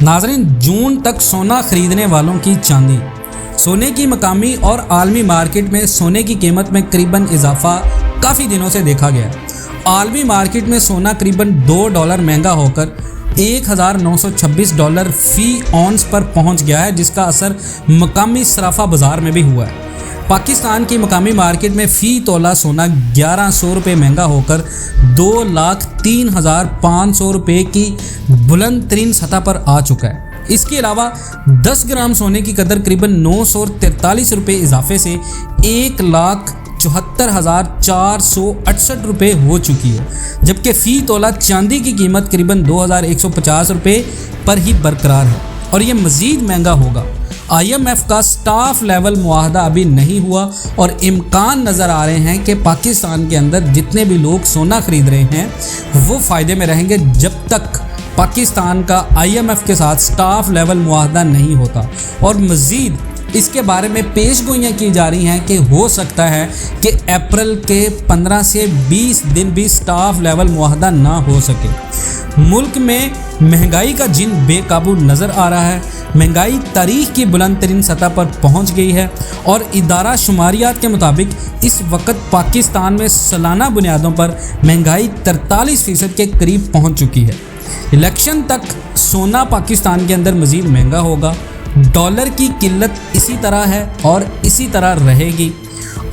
नाज़रीन, जून तक सोना खरीदने वालों की चांदी। सोने की मकामी और आलमी मार्केट में सोने की कीमत में करीबन इजाफा काफ़ी दिनों से देखा गया। आलमी मार्केट में सोना करीबन $2 महंगा होकर $1,926 फ़ी औंस पर पहुंच गया है, जिसका असर मकामी सराफा बाज़ार में भी हुआ है। पाकिस्तान की मकामी मार्केट में फ़ी तोला सोना ₹1100 महंगा होकर $2,03,500 की बुलंद तरीन सतह पर आ चुका है। इसके अलावा 10 ग्राम सोने की कदर करीबन ₹943 इजाफे से ₹1,74,468 हो चुकी है, जबकि फ़ी तोला चांदी की कीमत करीबन ₹2,150 पर ही बरकरार है और ये मज़ीद महंगा होगा। IMF का स्टाफ लेवल मुआहदा अभी नहीं हुआ और इम्कान नज़र आ रहे हैं कि पाकिस्तान के अंदर जितने भी लोग सोना खरीद रहे हैं वो फ़ायदे में रहेंगे जब तक पाकिस्तान का IMF के साथ स्टाफ लेवल मुआहदा नहीं होता। और मज़ीद इसके बारे में पेशगोइयाँ की जा रही हैं कि हो सकता है कि अप्रैल के 15 से 20 दिन भी स्टाफ लेवल मुआहदा ना हो सके। मुल्क में महंगाई का जिन बेकाबू नज़र आ रहा है। महंगाई तारीख की बुलंद तरीन सतह पर पहुंच गई है और इदारा शुमारियात के मुताबिक इस वक्त पाकिस्तान में सालाना बुनियादों पर महंगाई 43% के करीब पहुंच चुकी है। इलेक्शन तक सोना पाकिस्तान के अंदर मज़ीद महंगा होगा। डॉलर की किल्लत इसी तरह है और इसी तरह रहेगी।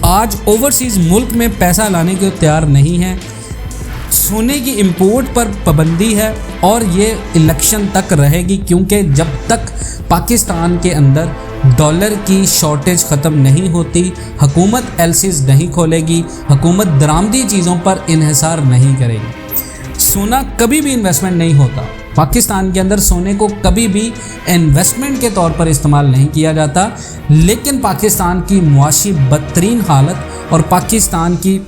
आज ओवरसीज़ मुल्क में पैसा लाने को तैयार नहीं है। सोने की इंपोर्ट पर पाबंदी है और ये इलेक्शन तक रहेगी, क्योंकि जब तक पाकिस्तान के अंदर डॉलर की शॉर्टेज ख़त्म नहीं होती, हुकूमत एलसीज नहीं खोलेगी, हुकूमत दरामदी चीज़ों पर इन्हिसार नहीं करेगी। सोना कभी भी इन्वेस्टमेंट नहीं होता। पाकिस्तान के अंदर सोने को कभी भी इन्वेस्टमेंट के तौर पर इस्तेमाल नहीं किया जाता, लेकिन पाकिस्तान की मुआशी बदतरीन हालत और पाकिस्तान की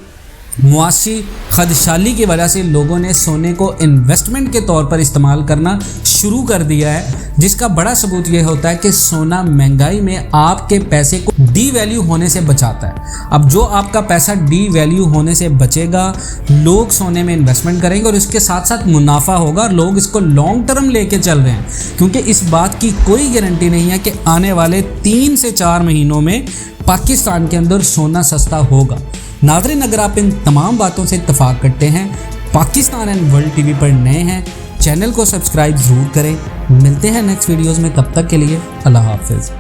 मुआशी खदशाली की वजह से लोगों ने सोने को इन्वेस्टमेंट के तौर पर इस्तेमाल करना शुरू कर दिया है, जिसका बड़ा सबूत ये होता है कि सोना महंगाई में आपके पैसे को डी वैल्यू होने से बचाता है। अब जो आपका पैसा डी वैल्यू होने से बचेगा, लोग सोने में इन्वेस्टमेंट करेंगे और इसके साथ साथ मुनाफा होगा। लोग इसको लॉन्ग टर्म लेके चल रहे हैं, क्योंकि इस बात की कोई गारंटी नहीं है कि आने वाले 3 से 4 महीनों में पाकिस्तान के अंदर सोना सस्ता होगा। नाज़रीन, अगर आप इन तमाम बातों से इत्तफाक करते हैं, पाकिस्तान एंड वर्ल्ड टीवी पर नए हैं, चैनल को सब्सक्राइब ज़रूर करें। मिलते हैं नेक्स्ट वीडियोज़ में, तब तक के लिए अल्लाह हाफ़िज़।